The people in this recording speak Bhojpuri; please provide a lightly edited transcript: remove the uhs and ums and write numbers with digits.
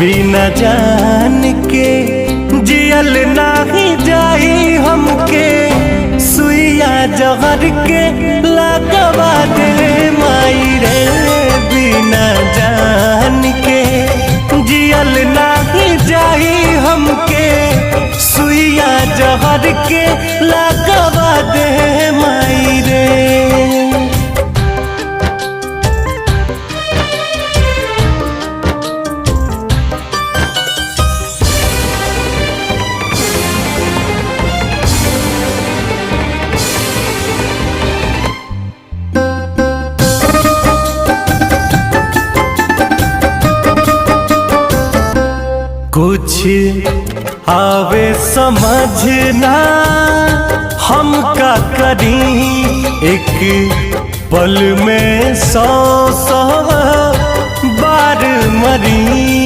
बिना जान के जियल नाही जाई हमके सुइया जहर के लगवा दे माई रे। बिना जान के जियल नाही जाई हमके सुइया जहर के लगवा दे माई रे। कुछ आवे समझना हम का करी, एक पल में 100 बार मरी।